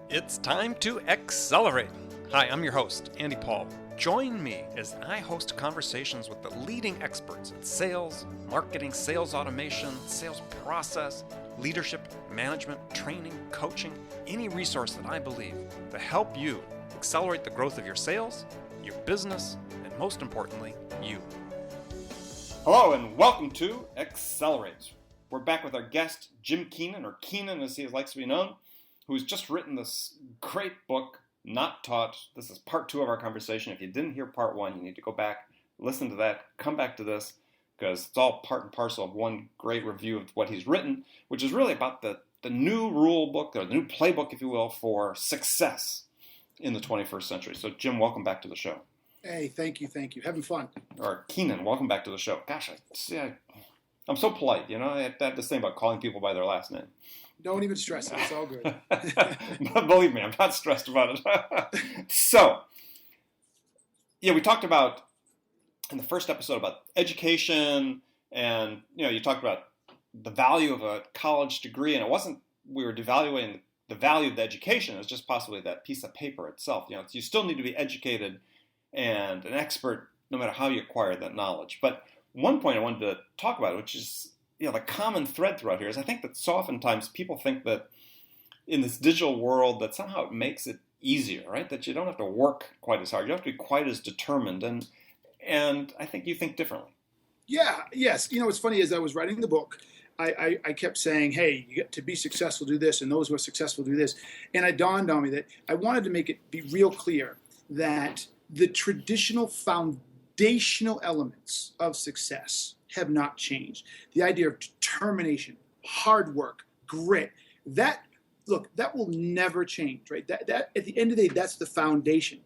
It's time to accelerate. Hi, I'm your host, Andy Paul. Join me as I host conversations with the leading experts in sales, marketing, sales automation, sales process, leadership, management, training, coaching, any resource that I believe to help you accelerate the growth of your sales, your business, and most importantly, you. Hello and welcome to Accelerate. We're back with our guest, Jim Keenan, or Keenan as he likes to be known, who's just written this great book, Not Taught. This is part 2 of our conversation. If you didn't hear part 1, you need to go back, listen to that, come back to this, because it's all part and parcel of one great review of what he's written, which is really about the new rule book, or the new playbook, if you will, for success in the 21st century. So, Jim, welcome back to the show. Hey, thank you. Having fun. Or Keenan, welcome back to the show. Gosh, I'm so polite, you know? I have this thing about calling people by their last name. Don't even stress it. It's all good. Believe me, I'm not stressed about it. So, yeah, we talked about in the first episode about education, and you talked about the value of a college degree, and it wasn't we were devaluing the value of the education. It was just possibly that piece of paper itself. You still need to be educated and an expert, no matter how you acquire that knowledge. But one point I wanted to talk about, which is the common thread throughout here, is I think that so oftentimes people think that in this digital world that somehow it makes it easier, right? That you don't have to work quite as hard. You don't have to be quite as determined. And I think you think differently. Yeah, yes. What's funny is I was writing the book. I kept saying, hey, you get to be successful, do this, and those who are successful do this. And it dawned on me that I wanted to make it be real clear that the traditional foundational elements of success have not changed. The idea of determination, hard work, grit, that will never change, right? That at the end of the day, that's the foundation.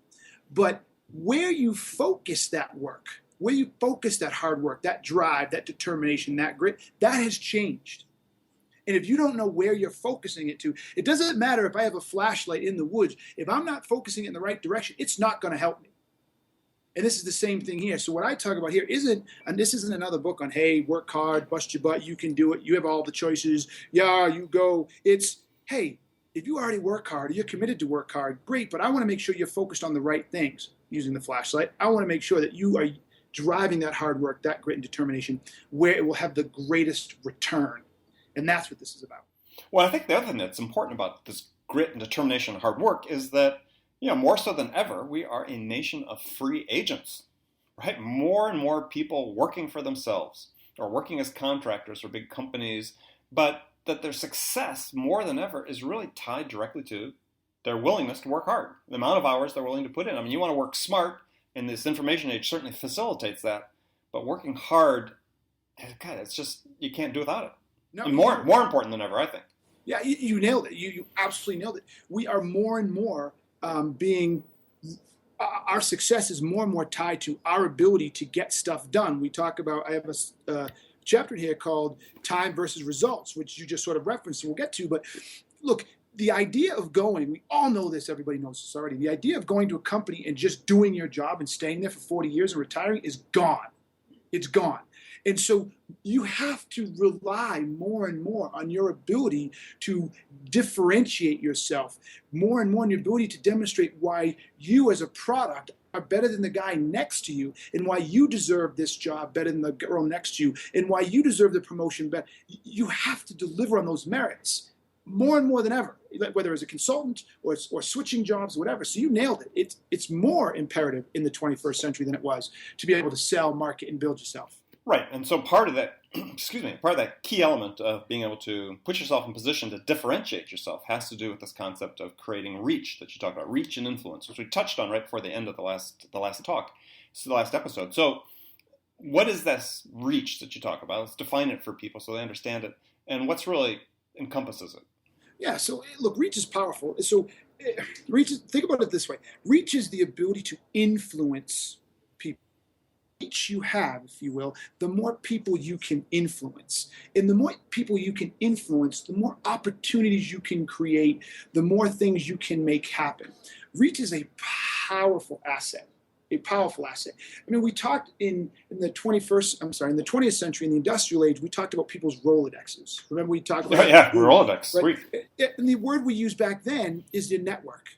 But where you focus that work, where you focus that hard work, that drive, that determination, that grit, that has changed. And if you don't know where you're focusing it to, it doesn't matter if I have a flashlight in the woods. If I'm not focusing it in the right direction, it's not going to help me. And this is the same thing here. So what I talk about here this isn't another book on, hey, work hard, bust your butt, you can do it, you have all the choices, yeah, you go. It's, hey, if you already work hard, you're committed to work hard, great, but I want to make sure you're focused on the right things using the flashlight. I want to make sure that you are driving that hard work, that grit and determination, where it will have the greatest return. And that's what this is about. Well, I think the other thing that's important about this grit and determination and hard work is that more so than ever, we are a nation of free agents, right? More and more people working for themselves or working as contractors for big companies, but that their success more than ever is really tied directly to their willingness to work hard, the amount of hours they're willing to put in. I mean, you want to work smart, and this information age certainly facilitates that, but working hard, God, it's just, you can't do without it. No, and more important than ever, I think. Yeah, you nailed it. You absolutely nailed it. We are more and more our success is more and more tied to our ability to get stuff done. We talk about, I have a chapter here called Time versus Results, which you just sort of referenced, and we'll get to. But look, the idea of we all know this, everybody knows this already. The idea of going to a company and just doing your job and staying there for 40 years and retiring is gone. It's gone. And so you have to rely more and more on your ability to differentiate yourself, more and more on your ability to demonstrate why you as a product are better than the guy next to you, and why you deserve this job better than the girl next to you, and why you deserve the promotion better. You have to deliver on those merits more and more than ever, whether as a consultant or switching jobs, whatever. So you nailed it. It's more imperative in the 21st century than it was to be able to sell, market, and build yourself. Right, and so part of that, part of that key element of being able to put yourself in position to differentiate yourself has to do with this concept of creating reach that you talked about, reach and influence, which we touched on right before the end of the last episode. So, what is this reach that you talk about? Let's define it for people so they understand it, and what's really encompasses it. Yeah. So look, reach is powerful. So, think about it this way: reach is the ability to influence people. Reach you have, if you will, the more people you can influence. And the more people you can influence, the more opportunities you can create, the more things you can make happen. Reach is a powerful asset. a powerful asset. I mean, we talked in the 20th century, in the industrial age, we talked about people's Rolodexes. Remember we talked about Rolodex, right? sweet. And the word we used back then is the network.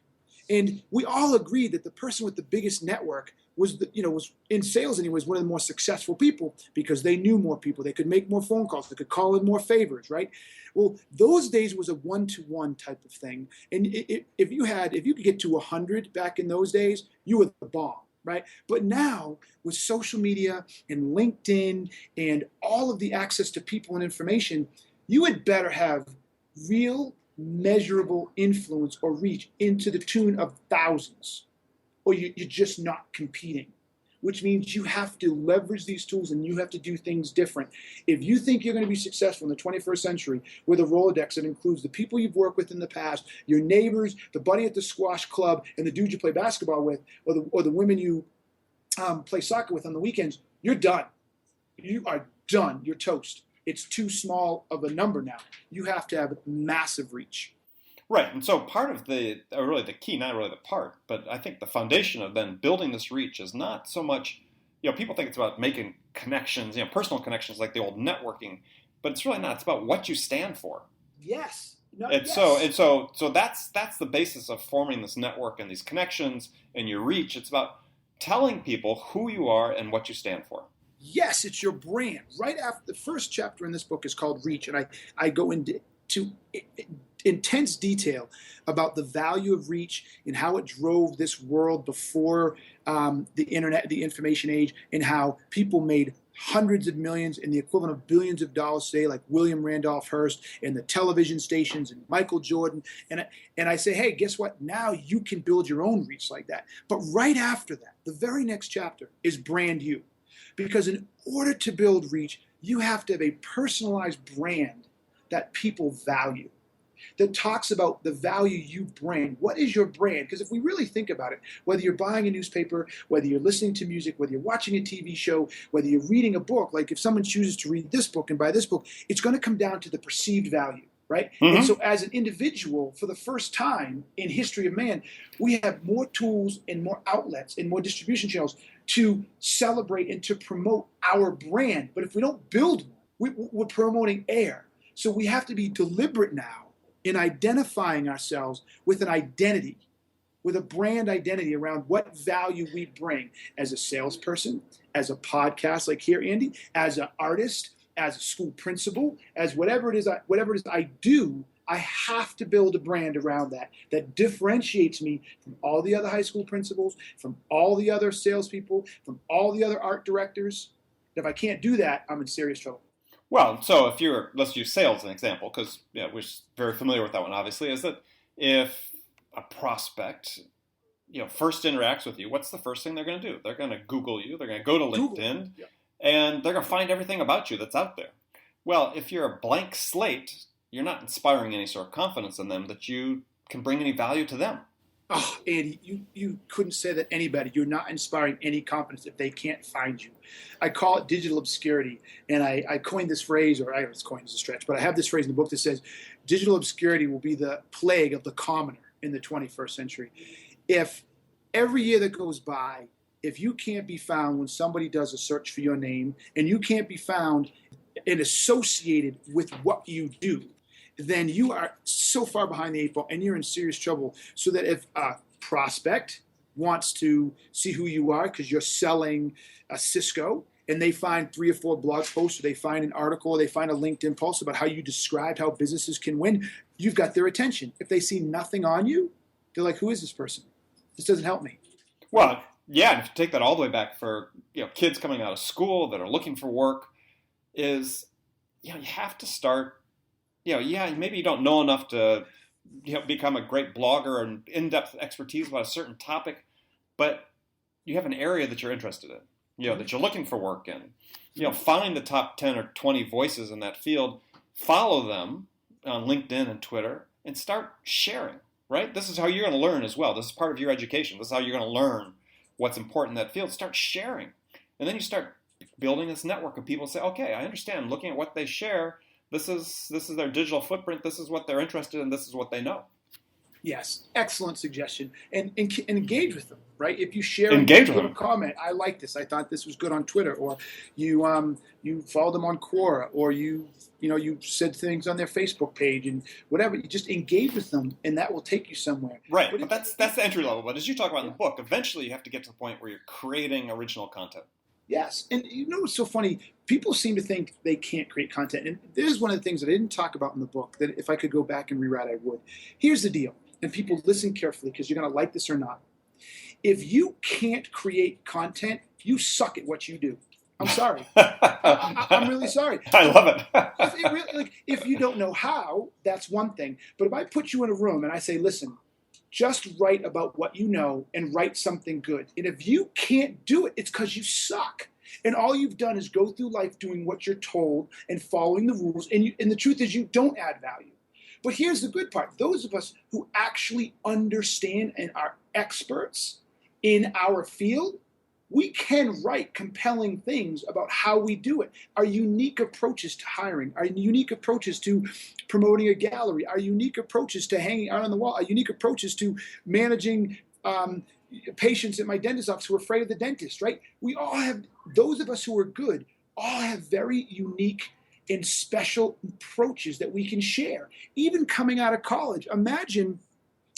And we all agreed that the person with the biggest network was in sales anyways, one of the more successful people because they knew more people. They could make more phone calls. They could call in more favors, right? Well, those days was a one-to-one type of thing. And if you could get to 100 back in those days, you were the bomb, right? But now with social media and LinkedIn and all of the access to people and information, you had better have real measurable influence or reach into the tune of thousands, or you're just not competing, which means you have to leverage these tools and you have to do things different. If you think you're going to be successful in the 21st century with a Rolodex that includes the people you've worked with in the past, your neighbors, the buddy at the squash club, and the dude you play basketball with, or the women you play soccer with on the weekends, you're done. You are done. You're toast. It's too small of a number now. You have to have massive reach. Right, and so part of really the key, not really the part, but I think the foundation of then building this reach is not so much, people think it's about making connections, personal connections like the old networking, but it's really not. It's about what you stand for. Yes. So that's the basis of forming this network and these connections and your reach. It's about telling people who you are and what you stand for. Yes, it's your brand. Right after the first chapter in this book is called Reach, and I go into intense detail about the value of reach and how it drove this world before the internet, the information age, and how people made hundreds of millions and the equivalent of billions of dollars today, like William Randolph Hearst and the television stations and Michael Jordan. And I say, hey, guess what? Now you can build your own reach like that. But right after that, the very next chapter is brand you. Because in order to build reach, you have to have a personalized brand that people value, that talks about the value you bring. What is your brand? Because if we really think about it, whether you're buying a newspaper, whether you're listening to music, whether you're watching a TV show, whether you're reading a book, like if someone chooses to read this book and buy this book, it's going to come down to the perceived value, right? Mm-hmm. And so as an individual, for the first time in history of man, we have more tools and more outlets and more distribution channels to celebrate and to promote our brand. But if we don't build one, we're promoting air. So we have to be deliberate now in identifying ourselves with an identity, with a brand identity around what value we bring as a salesperson, as a podcast like here, Andy, as an artist, as a school principal, as whatever it is I do. I have to build a brand around that differentiates me from all the other high school principals, from all the other salespeople, from all the other art directors. If I can't do that, I'm in serious trouble. Well, so let's use sales as an example, because we're very familiar with that one, obviously, is that if a prospect, first interacts with you, what's the first thing they're going to do? They're going to Google you, they're going to go to LinkedIn, and they're going to find everything about you that's out there. Well, if you're a blank slate, you're not inspiring any sort of confidence in them that you can bring any value to them. Oh, Andy, you couldn't say that anybody. You're not inspiring any confidence if they can't find you. I call it digital obscurity, and I coined this phrase, or I was coined as a stretch, but I have this phrase in the book that says digital obscurity will be the plague of the commoner in the 21st century. If every year that goes by, if you can't be found when somebody does a search for your name, and you can't be found and associated with what you do, then you are so far behind the eight ball and you're in serious trouble. So that if a prospect wants to see who you are because you're selling a Cisco and they find 3 or 4 blog posts, or they find an article, or they find a LinkedIn post about how you described how businesses can win, you've got their attention. If they see nothing on you, they're like, who is this person? This doesn't help me. Well, yeah, and if you take that all the way back for kids coming out of school that are looking for work, is you have to start. Maybe you don't know enough to become a great blogger and in-depth expertise about a certain topic, but you have an area that you're interested in, that you're looking for work in. Find the top 10 or 20 voices in that field, follow them on LinkedIn and Twitter, and start sharing, right? This is how you're going to learn as well. This is part of your education. This is how you're going to learn what's important in that field. Start sharing. And then you start building this network of people who say, okay, I understand. Looking at what they share, This is their digital footprint. This is what they're interested in. This is what they know. Yes, excellent suggestion. And engage with them, right? If you share Engage with a them. comment, I like this. I thought this was good on Twitter, or you follow them on Quora, or you said things on their Facebook page and whatever. You just engage with them, and that will take you somewhere. Right, but that's the entry level. But as you talk about in the book, eventually you have to get to the point where you're creating original content. Yes, and you know what's so funny? People seem to think they can't create content, and this is one of the things that I didn't talk about in the book. That if I could go back and rewrite, I would. Here's the deal, and people listen carefully because you're going to like this or not. If you can't create content, you suck at what you do. I'm sorry. I'm really sorry. I love it. If you don't know how, that's one thing. But if I put you in a room and I say, listen, just write about what you know and write something good. And if you can't do it, it's because you suck. And all you've done is go through life doing what you're told and following the rules. And the truth is you don't add value. But here's the good part. Those of us who actually understand and are experts in our field, we can write compelling things about how we do it. Our unique approaches to hiring, our unique approaches to promoting a gallery, our unique approaches to hanging out on the wall, our unique approaches to managing patients at my dentist's office who are afraid of the dentist, right? We all have, those of us who are good, all have very unique and special approaches that we can share. Even coming out of college, imagine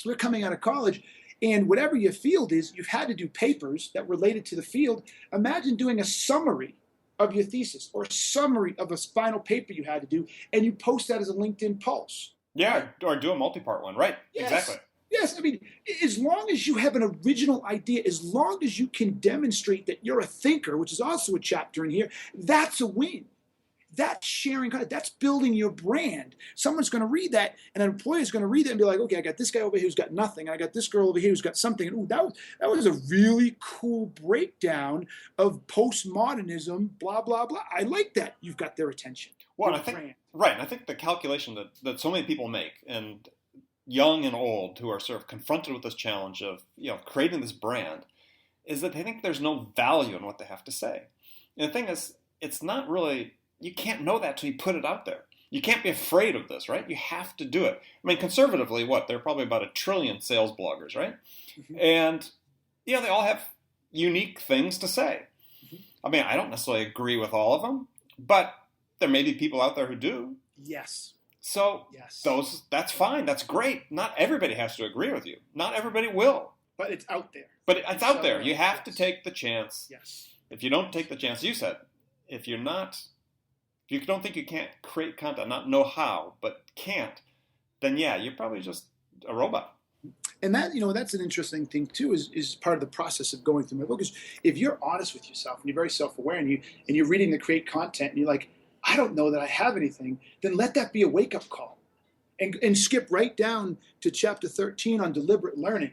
we're coming out of college and whatever your field is, you've had to do papers that related to the field. Imagine doing a summary of your thesis or a summary of a final paper you had to do, and you post that as a LinkedIn post. Yeah, or do a multi-part one, right? Yes. Exactly. Yes, I mean, as long as you have an original idea, as long as you can demonstrate that you're a thinker, which is also a chapter in here, that's a win. That's sharing content. That's building your brand. Someone's going to read that, and an employer is going to read that and be like, okay, I got this guy over here who's got nothing, and I got this girl over here who's got something. And ooh, that was a really cool breakdown of postmodernism, blah, blah, blah. I like that. You've got their attention. Well, I think, right, and I think the calculation that so many people make, and young and old, who are sort of confronted with this challenge of creating this brand, is that they think there's no value in what they have to say. And the thing is, it's not really... You can't know that till you put it out there. You can't be afraid of this, right? You have to do it. I mean, conservatively, there are probably about 1 trillion sales bloggers, right? Mm-hmm. And, they all have unique things to say. Mm-hmm. I mean, I don't necessarily agree with all of them, but there may be people out there who do. Yes. So that's fine. That's great. Not everybody has to agree with you. Not everybody will. But it's out there. But it's out there. You have to take the chance. Yes. If you don't take the chance, you said, if you don't think you can't create content, not know how, but can't, then you're probably just a robot. And that, that's an interesting thing too, is part of the process of going through my book. Is if you're honest with yourself and you're very self-aware and you're reading the create content and you're like, I don't know that I have anything, then let that be a wake-up call. And skip right down to chapter 13 on deliberate learning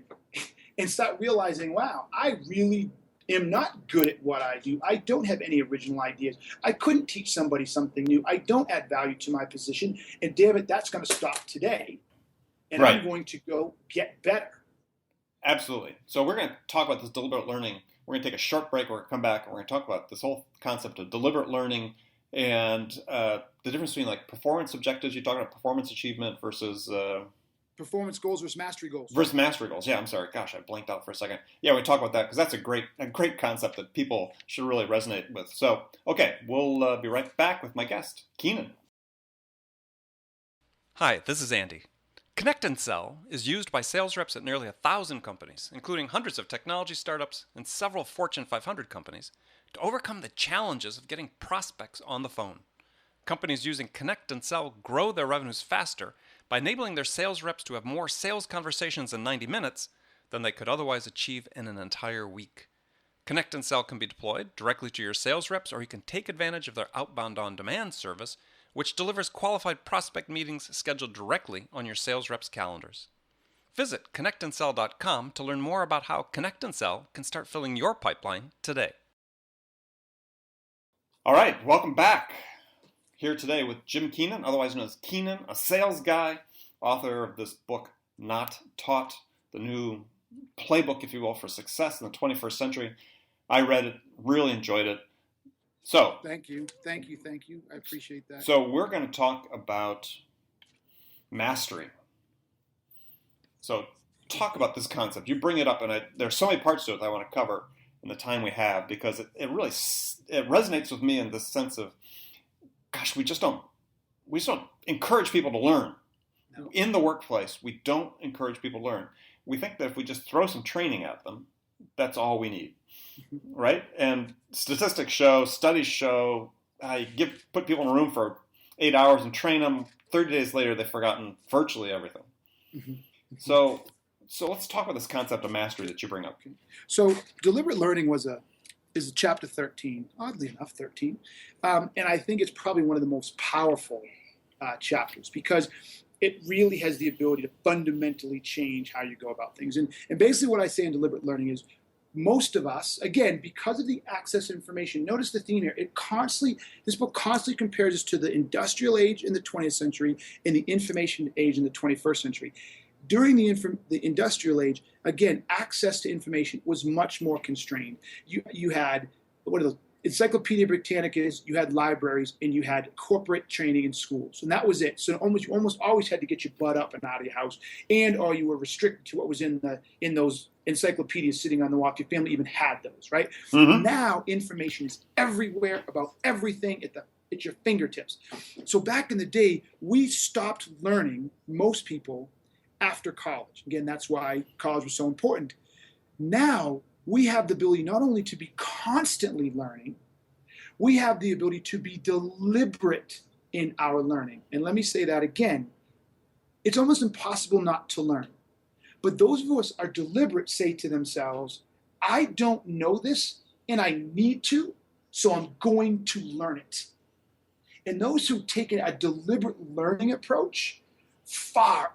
and start realizing, wow, I really am not good at what I do. I don't have any original ideas. I couldn't teach somebody something new. I don't add value to my position. And damn it, that's going to stop today. And right. I'm going to go get better. Absolutely. So we're going to talk about this deliberate learning. We're going to take a short break. We're going to come back and we're going to talk about this whole concept of deliberate learning and the difference between performance objectives. You talk about performance achievement versus... performance goals versus mastery goals. Versus mastery goals. Yeah, I'm sorry. Gosh, I blanked out for a second. Yeah, we talk about that because that's a great concept that people should really resonate with. So, okay, we'll be right back with my guest, Keenan. Hi, this is Andy. Connect and Sell is used by sales reps at nearly 1,000 companies, including hundreds of technology startups and several Fortune 500 companies, to overcome the challenges of getting prospects on the phone. Companies using Connect and Sell grow their revenues faster by enabling their sales reps to have more sales conversations in 90 minutes than they could otherwise achieve in an entire week. Connect and Sell can be deployed directly to your sales reps, or you can take advantage of their outbound on-demand service, which delivers qualified prospect meetings scheduled directly on your sales reps' calendars. Visit connectandsell.com to learn more about how Connect and Sell can start filling your pipeline today. All right, welcome back. Here today with Jim Keenan, otherwise known as Keenan, a sales guy, author of this book, Not Taught, the new playbook, if you will, for success in the 21st century. I read it, really enjoyed it. So, Thank you. I appreciate that. So we're going to talk about mastery. So talk about this concept. You bring it up, and there's so many parts to it that I want to cover in the time we have, because it really it resonates with me in this sense of, gosh, we just don't encourage people to learn. No. In the workplace, we don't encourage people to learn. We think that if we just throw some training at them, that's all we need, right? And studies show, put people in a room for 8 hours and train them. 30 days later, they've forgotten virtually everything. Mm-hmm. So let's talk about this concept of mastery that you bring up. Okay. So deliberate learning is a chapter 13, oddly enough, 13. And I think it's probably one of the most powerful chapters, because it really has the ability to fundamentally change how you go about things. And basically what I say in deliberate learning is, most of us, again, because of the access to information, notice the theme here, this book constantly compares us to the industrial age in the 20th century and the information age in the 21st century. During the industrial age, again, access to information was much more constrained. You had, what are those, Encyclopedia Britannicas, you had libraries, and you had corporate training in schools. And that was it. So you almost always had to get your butt up and out of your house, or you were restricted to what was in those encyclopedias sitting on the wall if your family even had those, right? Mm-hmm. Now information is everywhere about everything at your fingertips. So back in the day, we stopped learning, most people, after college. Again, that's why college was so important. Now we have the ability not only to be constantly learning, we have the ability to be deliberate in our learning. And let me say that again. It's almost impossible not to learn. But those of us who are deliberate say to themselves, I don't know this and I need to, so I'm going to learn it. And those who take a deliberate learning approach far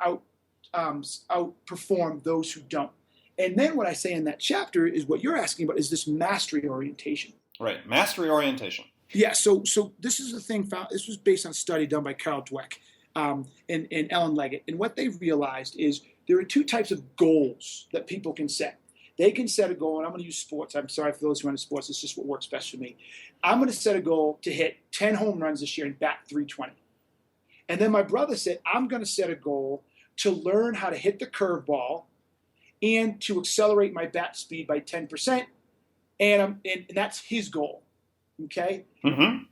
outperform those who don't. And then what I say in that chapter is what you're asking about, is this mastery orientation. Right, mastery orientation. Yeah, so this is the thing this was based on a study done by Carol Dweck and Ellen Leggett. And what they realized is there are two types of goals that people can set. They can set a goal, and I'm going to use sports. I'm sorry for those who are into sports. It's just what works best for me. I'm going to set a goal to hit 10 home runs this year and bat 320. And then my brother said, I'm going to set a goal to learn how to hit the curveball and to accelerate my bat speed by 10%. And that's his goal, okay? Mm-hmm.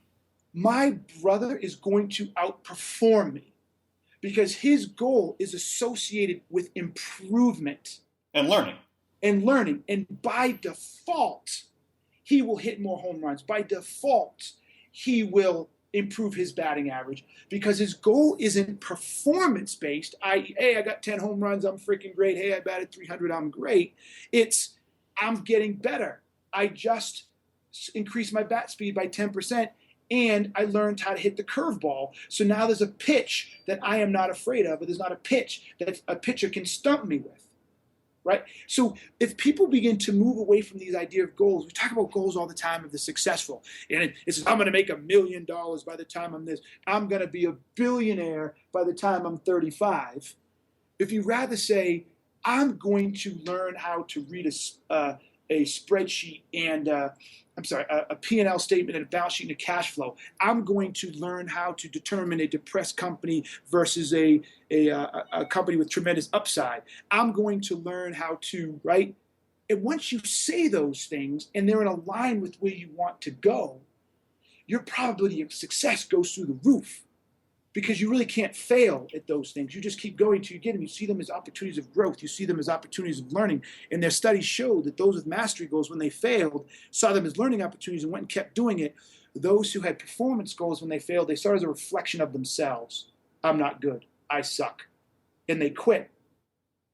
My brother is going to outperform me because his goal is associated with improvement. And learning. And by default, he will hit more home runs. By default, he will improve his batting average because his goal isn't performance-based, i.e., hey, I got 10 home runs, I'm freaking great. Hey, I batted 300, I'm great. It's, I'm getting better. I just increased my bat speed by 10%, and I learned how to hit the curveball. So now there's a pitch that I am not afraid of, but there's not a pitch that a pitcher can stump me with. Right? So if people begin to move away from these idea of goals, we talk about goals all the time of the successful. And it's I'm going to make $1 million by the time I'm this. I'm going to be a billionaire by the time I'm 35. If you rather say, I'm going to learn how to read a spreadsheet and a P&L statement and a balance sheet and a cash flow. I'm going to learn how to determine a depressed company versus a company with tremendous upside. I'm going to learn how to, right? And once you say those things and they're in a line with where you want to go, your probability of success goes through the roof because you really can't fail at those things. You just keep going till you get them. You see them as opportunities of growth. You see them as opportunities of learning. And their studies show that those with mastery goals, when they failed, saw them as learning opportunities and went and kept doing it. Those who had performance goals, when they failed, they saw it as a reflection of themselves. I'm not good. I suck. And they quit.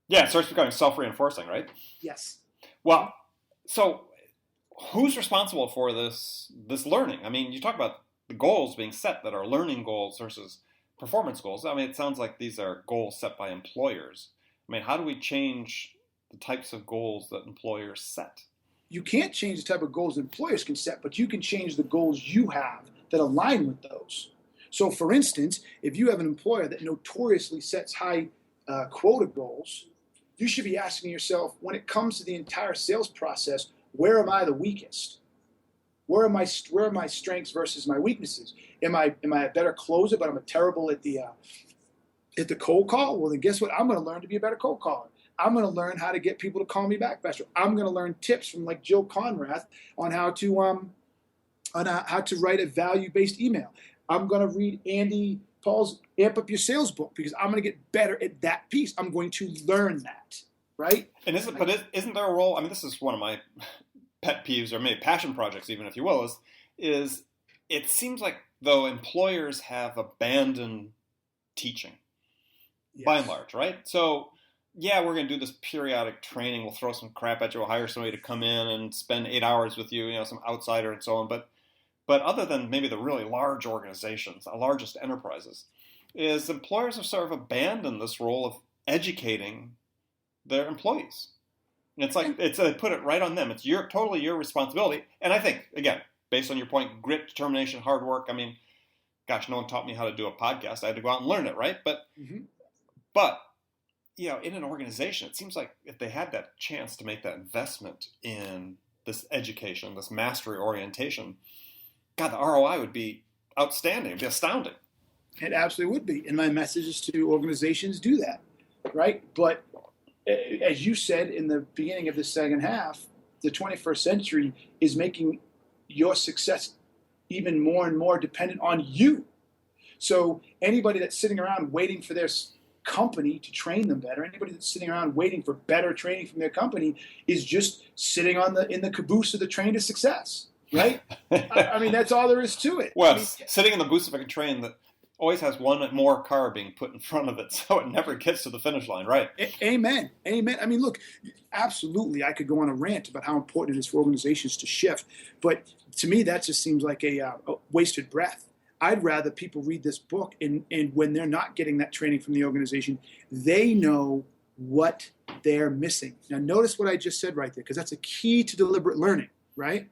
Yeah, it starts becoming self-reinforcing, right? Yes. Well, so who's responsible for this learning? I mean, you talk about the goals being set that are learning goals versus performance goals. I mean, it sounds like these are goals set by employers. I mean, how do we change the types of goals that employers set? You can't change the type of goals employers can set, but you can change the goals you have that align with those. So, for instance, if you have an employer that notoriously sets high quota goals, you should be asking yourself, when it comes to the entire sales process, where am I the weakest? Where are my strengths versus my weaknesses? Am I a better closer, but I'm terrible at the Is the cold call? Well, then guess what? I'm going to learn to be a better cold caller. I'm going to learn how to get people to call me back faster. I'm going to learn tips from like Jill Conrath on how to write a value-based email. I'm going to read Andy Paul's Amp Up Your Sales book because I'm going to get better at that piece. I'm going to learn that, right? And isn't there a role? I mean, this is one of my pet peeves, or maybe passion projects, even if you will. Is it seems like though employers have abandoned teaching, yes, by and large, right? So yeah, we're going to do this periodic training. We'll throw some crap at you. We'll hire somebody to come in and spend 8 hours with you, some outsider and so on. But other than maybe the really large organizations, the largest enterprises, is employers have sort of abandoned this role of educating their employees. And it's like they put it right on them. It's totally your responsibility. And I think, again, based on your point, grit, determination, hard work. I mean, gosh, no one taught me how to do a podcast. I had to go out and learn it, right? But in an organization, it seems like if they had that chance to make that investment in this education, this mastery orientation, God, the ROI would be outstanding. It'd be astounding. It absolutely would be. And my message is to organizations, do that, right? But as you said in the beginning of the second half, the 21st century is making your success even more and more dependent on you. So anybody that's sitting around waiting for their company to train them better, anybody that's sitting around waiting for better training from their company is just sitting in the caboose of the train to success, right? I mean, that's all there is to it. Well, sitting in the booth of a train that always has one more car being put in front of it, so it never gets to the finish line, right? Amen. I mean, look, absolutely, I could go on a rant about how important it is for organizations to shift, but to me, that just seems like a wasted breath. I'd rather people read this book, and when they're not getting that training from the organization, they know what they're missing. Now, notice what I just said right there, because that's a key to deliberate learning, right?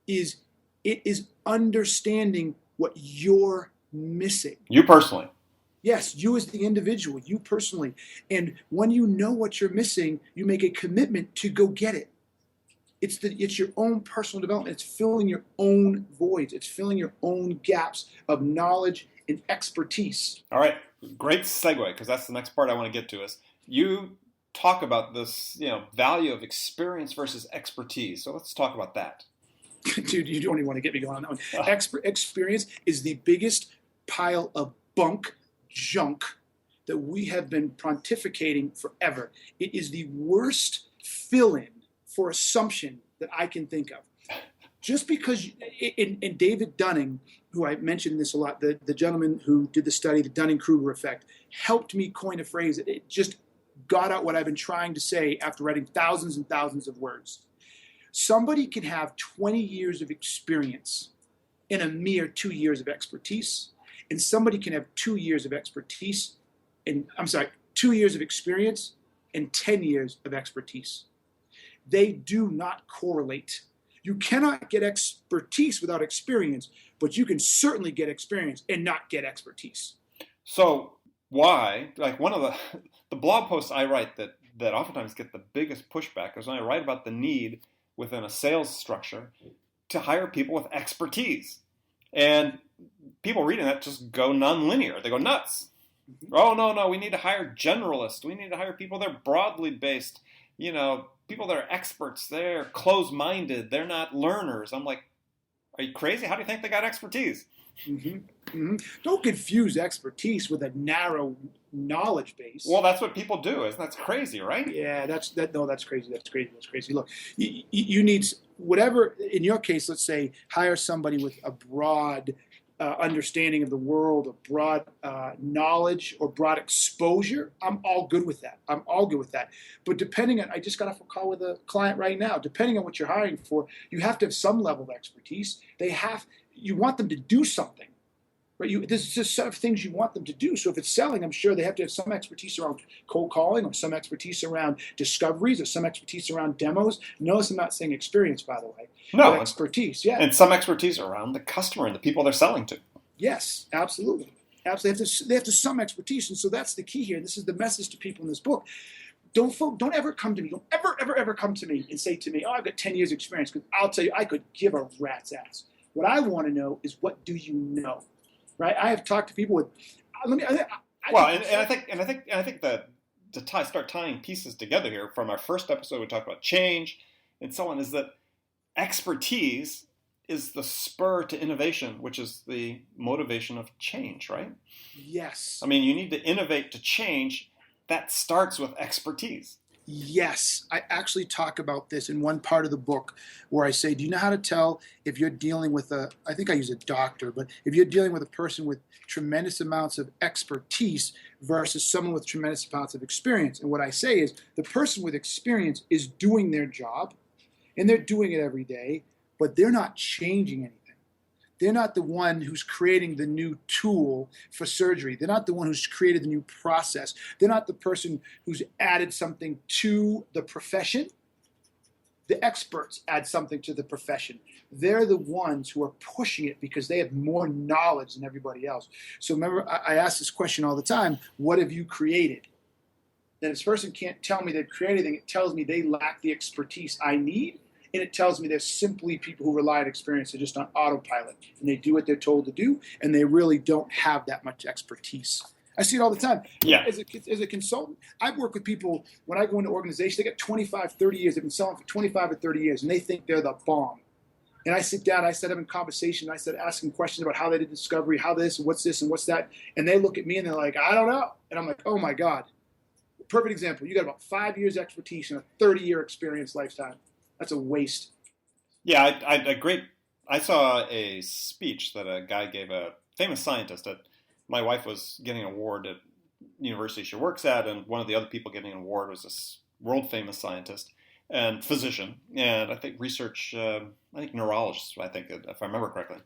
It is understanding what you're missing. You personally. Yes, you as the individual, you personally. And when you know what you're missing, you make a commitment to go get it. It's your own personal development. It's filling your own voids. It's filling your own gaps of knowledge and expertise. All right, great segue, because that's the next part I want to get to. Is you talk about this, value of experience versus expertise. So let's talk about that. Dude, you don't even want to get me going on that one. Experience is the biggest pile of junk that we have been pontificating forever. It is the worst fill-in for assumption that I can think of. Just because, in David Dunning, who I mentioned this a lot, the gentleman who did the study, the Dunning-Kruger effect, helped me coin a phrase. It just got out what I've been trying to say after writing thousands and thousands of words. Somebody can have 20 years of experience and a mere 2 years of expertise, and somebody can have 2 years of expertise, 2 years of experience and 10 years of expertise. They do not correlate. You cannot get expertise without experience, but you can certainly get experience and not get expertise. So why, like one of the blog posts I write that oftentimes get the biggest pushback is when I write about the need within a sales structure to hire people with expertise. And people reading that just go nonlinear. They go nuts. Mm-hmm. Oh, no, we need to hire generalists. We need to hire people that are broadly based, people that are experts. They're closed-minded. They're not learners. I'm like, are you crazy? How do you think they got expertise? Mm-hmm. Mm-hmm. Don't confuse expertise with a narrow knowledge base. Well, that's what people do. That's crazy, right? Yeah, that's crazy. That's crazy. Look, you need whatever. In your case, let's say hire somebody with a broad understanding of the world, a broad knowledge or broad exposure. I'm all good with that. But depending on, I just got off a call with a client right now. Depending on what you're hiring for, you have to have some level of expertise. You want them to do something, right? There's just a set of things you want them to do. So if it's selling, I'm sure they have to have some expertise around cold calling, or some expertise around discoveries, or some expertise around demos. Notice I'm not saying experience, by the way. No, but expertise, yeah. And some expertise around the customer and the people they're selling to. Yes, absolutely. They have to some expertise, and so that's the key here. This is the message to people in this book. Don't ever come to me. Don't ever come to me and say to me, "Oh, I've got 10 years experience." Because I'll tell you, I could give a rat's ass. What I want to know is, what do you know, right? I have talked to people with. Well, and I think that to start tying pieces together here from our first episode, we talked about change and so on, is that expertise is the spur to innovation, which is the motivation of change, right? Yes. I mean, you need to innovate to change. That starts with expertise. Yes, I actually talk about this in one part of the book where I say, do you know how to tell if you're dealing with I think I use a doctor, but if you're dealing with a person with tremendous amounts of expertise versus someone with tremendous amounts of experience? And what I say is the person with experience is doing their job and they're doing it every day, but they're not changing anything. They're not the one who's creating the new tool for surgery. They're not the one who's created the new process. They're not the person who's added something to the profession. The experts add something to the profession. They're the ones who are pushing it because they have more knowledge than everybody else. So remember, I ask this question all the time, what have you created? And this person can't tell me they've created anything. It tells me they lack the expertise I need. And it tells me they're simply people who rely on experience. They're just on autopilot. And they do what they're told to do, and they really don't have that much expertise. I see it all the time. Yeah. As a consultant, I've worked with people, when I go into organizations, they got 25, 30 years. They've been selling for 25 or 30 years, and they think they're the bomb. And I sit down, I set up in conversation, I start asking questions about how they did discovery, how this, and what's that. And they look at me, and they're like, I don't know. And I'm like, oh, my God. Perfect example. You got about 5 years expertise and a 30-year experience lifetime. That's a waste. Yeah, I saw a speech that a guy gave, a famous scientist. That my wife was getting an award at the university she works at, and one of the other people getting an award was this world famous scientist and physician, and I think neurologist, I think, if I remember correctly.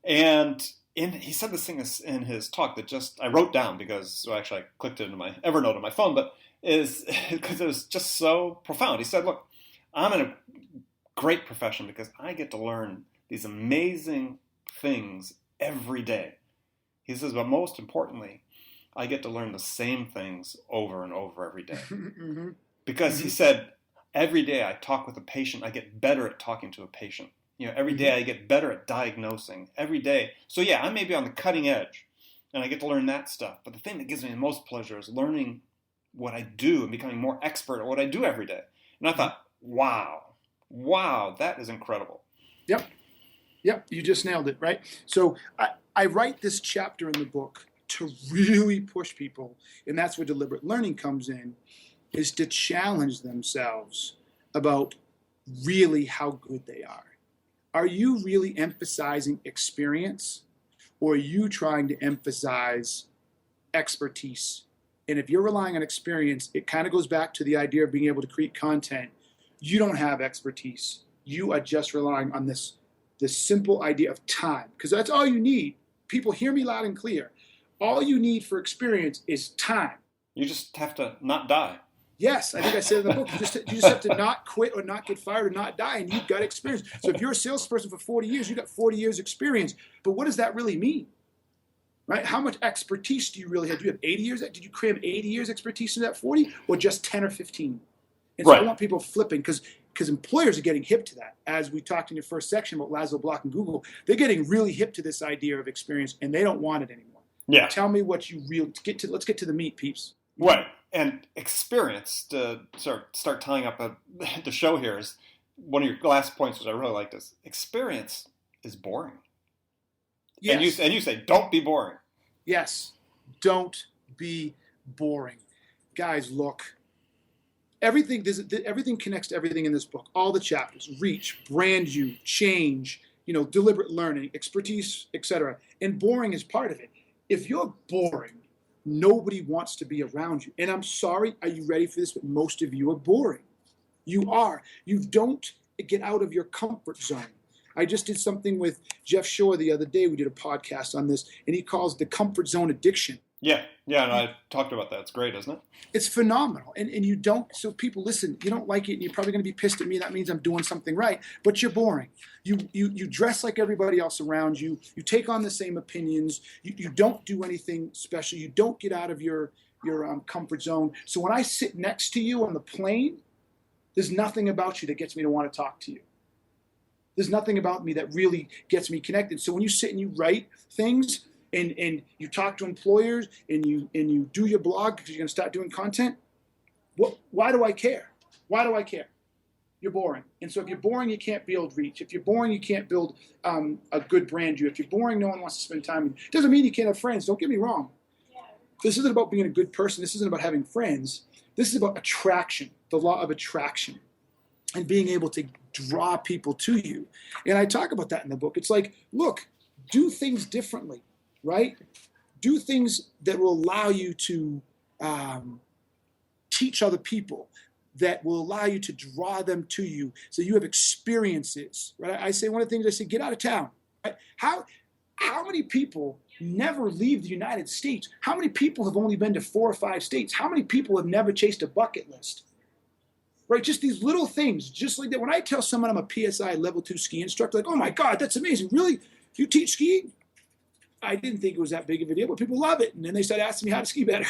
And he said this thing in his talk that just I wrote down actually I clicked it into my Evernote on my phone, but is because it was just so profound. He said, look, I'm in a great profession because I get to learn these amazing things every day. He says, but most importantly, I get to learn the same things over and over every day. Mm-hmm. Because he said, every day I talk with a patient, I get better at talking to a patient. Every day I get better at diagnosing. Every day. So yeah, I may be on the cutting edge, and I get to learn that stuff. But the thing that gives me the most pleasure is learning what I do and becoming more expert at what I do every day. And I thought, wow, that is incredible. Yep, you just nailed it, right? So I write this chapter in the book to really push people, and that's where deliberate learning comes in, is to challenge themselves about really how good they are. Are you really emphasizing experience, or are you trying to emphasize expertise? And if you're relying on experience, it kind of goes back to the idea of being able to create content. You don't have expertise. You are just relying on this simple idea of time, because that's all you need. People hear me loud and clear. All you need for experience is time. You just have to not die. Yes, I think I said in the book, you just have to not quit or not get fired or not die, and you've got experience. So if you're a salesperson for 40 years, you've got 40 years experience. But what does that really mean? Right? How much expertise do you really have? Do you have 80 years? Did you cram 80 years expertise in that 40, or just 10 or 15? And so I want people flipping, because employers are getting hip to that. As we talked in your first section about Laszlo Block and Google, they're getting really hip to this idea of experience, and they don't want it anymore. Yeah. Tell me what you really let's get to the meat, peeps. Right. And experience, to start tying up the show here, is one of your last points, which I really like this. Experience is boring. Yes. And you say, don't be boring. Yes. Don't be boring. Guys, look. Everything connects to everything in this book. All the chapters: reach, brand you, change, deliberate learning, expertise, etc. And boring is part of it. If you're boring, nobody wants to be around you. And I'm sorry, are you ready for this? But most of you are boring. You are. You don't get out of your comfort zone. I just did something with Jeff Shore the other day. We did a podcast on this, and he calls it the comfort zone addiction. Yeah, and I talked about that. It's great, isn't it? It's phenomenal. And you don't, so people, listen, you don't like it, and you're probably going to be pissed at me. That means I'm doing something right. But you're boring. You dress like everybody else around you. You take on the same opinions. You don't do anything special. You don't get out of your comfort zone. So when I sit next to you on the plane, there's nothing about you that gets me to want to talk to you. There's nothing about me that really gets me connected. So when you sit and you write things, and you talk to employers and you do your blog because you're going to start doing content. Why do I care? Why do I care? You're boring. And so if you're boring, you can't build reach. If you're boring, you can't build a good brand. If you're boring, no one wants to spend time. It doesn't mean you can't have friends. Don't get me wrong. This isn't about being a good person. This isn't about having friends. This is about attraction, the law of attraction, and being able to draw people to you. And I talk about that in the book. It's like, look, do things differently, right? Do things that will allow you to teach other people, that will allow you to draw them to you so you have experiences, right? I say one of the things I say, get out of town. Right? How many people never leave the United States? How many people have only been to 4 or 5 states? How many people have never chased a bucket list? Right? Just these little things, just like that. When I tell someone I'm a PSI level 2 ski instructor, like, oh my God, that's amazing. Really? You teach skiing? I didn't think it was that big of a deal, but people love it. And then they start asking me how to ski better.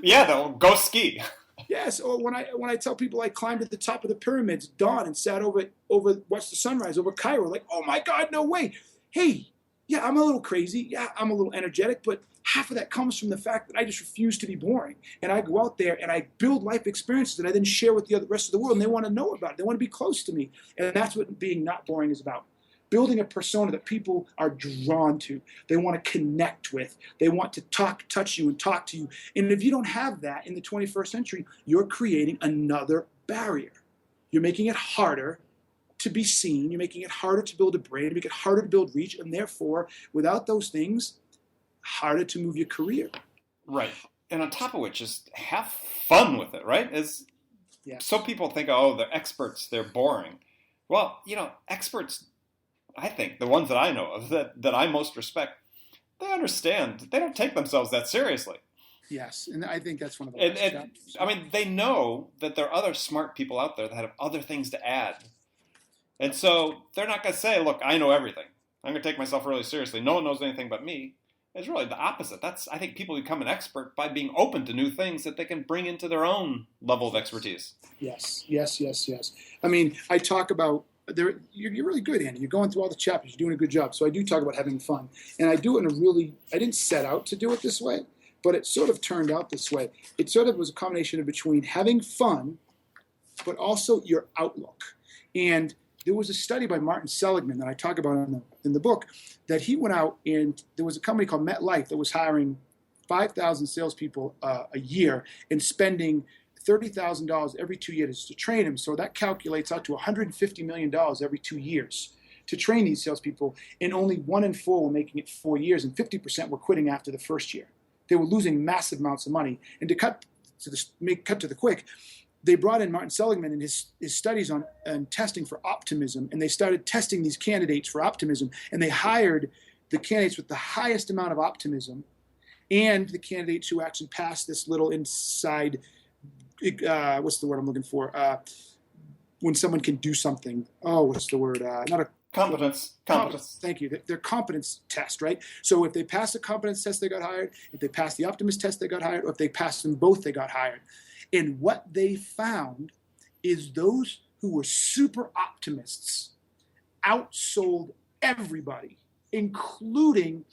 Yeah, they'll go ski. Yes, or when I tell people I climbed to the top of the pyramids, dawn, and sat over watched the sunrise over Cairo, like, oh my God, no way. Hey, yeah, I'm a little crazy. Yeah, I'm a little energetic, but half of that comes from the fact that I just refuse to be boring. And I go out there and I build life experiences that I then share with the rest of the world, and they want to know about it. They want to be close to me. And that's what being not boring is about. Building a persona that people are drawn to. They want to connect with. They want to touch you and talk to you. And if you don't have that in the 21st century, you're creating another barrier. You're making it harder to be seen. You're making it harder to build a brand. You make it harder to build reach. And therefore, without those things, harder to move your career. Right. And on top of which, just have fun with it, right? Some people think, oh, they're experts, they're boring. Well, experts, I think, the ones that I know of, that I most respect, they understand. They don't take themselves that seriously. Yes, and I think that's one of the best chapters. I mean, they know that there are other smart people out there that have other things to add. And so they're not going to say, look, I know everything. I'm going to take myself really seriously. No one knows anything but me. It's really the opposite. I think people become an expert by being open to new things that they can bring into their own level of expertise. Yes. I mean, I talk about, you're really good, Andy. You're going through all the chapters. You're doing a good job. So I do talk about having fun. And I do it I didn't set out to do it this way, but it sort of turned out this way. It sort of was a combination of between having fun, but also your outlook. And there was a study by Martin Seligman that I talk about in the book, that he went out and there was a company called MetLife that was hiring 5,000 salespeople a year and spending $30,000 every 2 years to train them. So that calculates out to $150 million every 2 years to train these salespeople, and only 1 in 4 were making it 4 years, and 50% were quitting after the first year. They were losing massive amounts of money. And to cut to the quick, they brought in Martin Seligman and his studies on testing for optimism, and they started testing these candidates for optimism, and they hired the candidates with the highest amount of optimism and the candidates who actually passed this little inside, what's the word I'm looking for? When someone can do something. Oh, what's the word? Not a Competence. Thank you. Their competence test, right? So if they passed the competence test, they got hired. If they passed the optimist test, they got hired. Or if they passed them both, they got hired. And what they found is those who were super optimists outsold everybody, including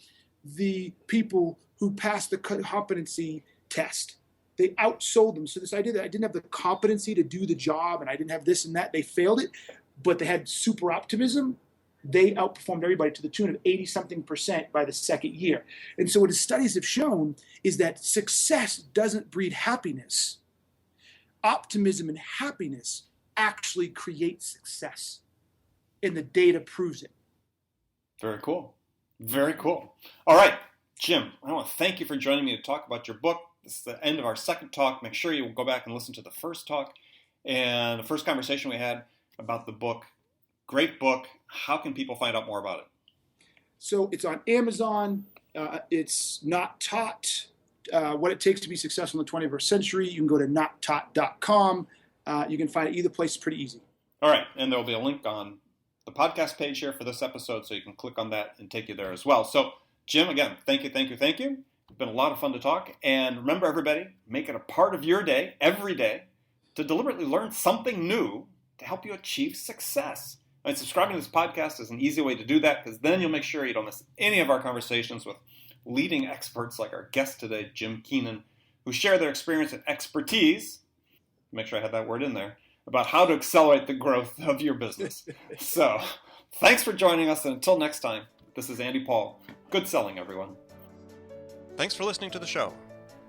the people who passed the competency test. They outsold them. So this idea that I didn't have the competency to do the job and I didn't have this and that, they failed it, but they had super optimism. They outperformed everybody to the tune of 80-something% by the second year. And so what his studies have shown is that success doesn't breed happiness. Optimism and happiness actually create success. And the data proves it. Very cool. Very cool. All right, Jim, I want to thank you for joining me to talk about your book. This is the end of our second talk. Make sure you go back and listen to the first talk and the first conversation we had about the book. Great book. How can people find out more about it? So it's on Amazon. It's Not Taught, What It Takes to Be Successful in the 21st Century. You can go to nottaught.com. You can find it either place. It's pretty easy. All right. And there will be a link on the podcast page here for this episode, so you can click on that and take you there as well. So, Jim, again, thank you. It's been a lot of fun to talk. And remember, everybody, make it a part of your day, every day, to deliberately learn something new to help you achieve success. And subscribing to this podcast is an easy way to do that, because then you'll make sure you don't miss any of our conversations with leading experts like our guest today, Jim Keenan, who share their experience and expertise, make sure I had that word in there, about how to accelerate the growth of your business. So, thanks for joining us, and until next time, this is Andy Paul. Good selling, everyone. Thanks for listening to the show.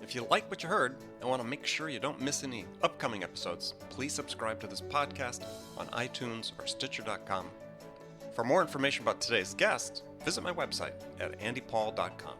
If you like what you heard and want to make sure you don't miss any upcoming episodes, please subscribe to this podcast on iTunes or Stitcher.com. For more information about today's guest, visit my website at andypaul.com.